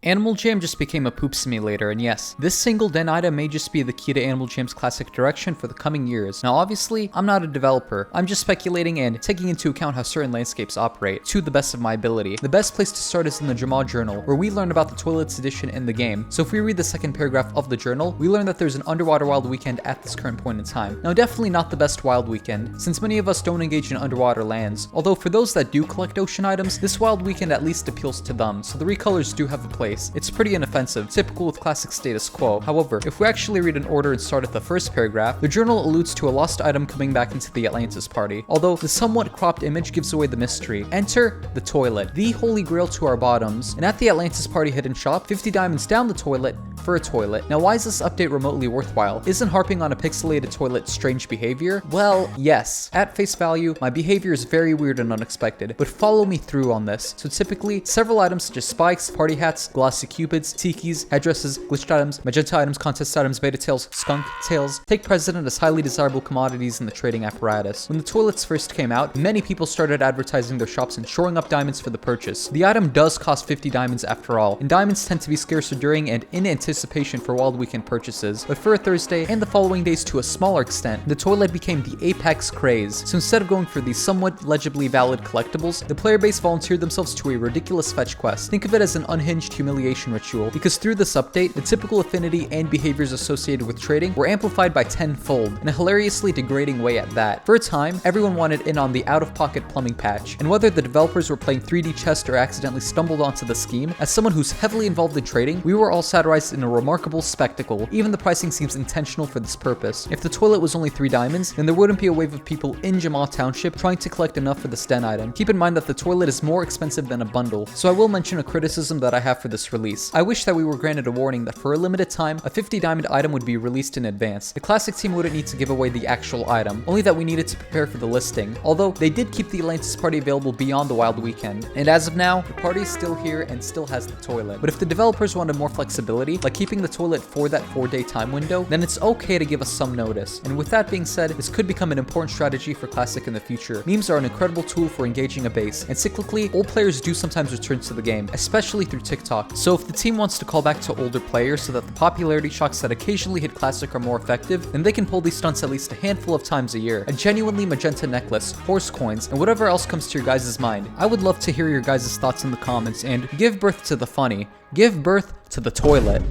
Animal Jam just became a poop simulator, and yes, this single den item may just be the key to Animal Jam's classic direction for the coming years. Now obviously, I'm not a developer, I'm just speculating and taking into account how certain landscapes operate, to the best of my ability. The best place to start is in the Jamal journal, where we learn about the toilets edition in the game. So if we read the second paragraph of the journal, we learn that there's an underwater wild weekend at this current point in time. Now definitely not the best wild weekend, since many of us don't engage in underwater lands, although for those that do collect ocean items, this wild weekend at least appeals to them, so the recolors do have a place. It's pretty inoffensive, typical with classic status quo. However, if we actually read in order and start at the first paragraph, the journal alludes to a lost item coming back into the Atlantis party, although the somewhat cropped image gives away the mystery. Enter the toilet, the holy grail to our bottoms, and at the Atlantis party hidden shop, 50 diamonds down the toilet for a toilet. Now why is this update remotely worthwhile? Isn't harping on a pixelated toilet strange behavior? Well, yes. At face value, my behavior is very weird and unexpected, but follow me through on this. So typically, several items such as spikes, party hats, glossy cupids, tikis, headdresses, glitched items, magenta items, contest items, beta tails, skunk tails, take precedent as highly desirable commodities in the trading apparatus. When the toilets first came out, many people started advertising their shops and shoring up diamonds for the purchase. The item does cost 50 diamonds after all, and diamonds tend to be scarcer during and in anticipation for wild weekend purchases, but for a Thursday and the following days to a smaller extent, the toilet became the apex craze. So instead of going for these somewhat legibly valid collectibles, the player base volunteered themselves to a ridiculous fetch quest. Think of it as an unhinged humiliation ritual, because through this update, the typical affinity and behaviors associated with trading were amplified by tenfold, in a hilariously degrading way at that. For a time, everyone wanted in on the out-of-pocket plumbing patch, and whether the developers were playing 3D chess or accidentally stumbled onto the scheme, as someone who's heavily involved in trading, we were all satirized in a remarkable spectacle. Even the pricing seems intentional for this purpose. If the toilet was only 3 diamonds, then there wouldn't be a wave of people in Jamal Township trying to collect enough for this den item. Keep in mind that the toilet is more expensive than a bundle, so I will mention a criticism that I have for this release. I wish that we were granted a warning that for a limited time, a 50 diamond item would be released in advance. The classic team wouldn't need to give away the actual item, only that we needed to prepare for the listing, although they did keep the Atlantis party available beyond the wild weekend. And as of now, the party is still here and still has the toilet. But if the developers wanted more flexibility, like keeping the toilet for that 4-day time window, then it's okay to give us some notice. And with that being said, this could become an important strategy for Classic in the future. Memes are an incredible tool for engaging a base, and cyclically, old players do sometimes return to the game, especially through TikTok. So if the team wants to call back to older players so that the popularity shocks that occasionally hit Classic are more effective, then they can pull these stunts at least a handful of times a year. A genuinely magenta necklace, horse coins, and whatever else comes to your guys' mind. I would love to hear your guys' thoughts in the comments, and give birth to the funny. Give birth to the toilet.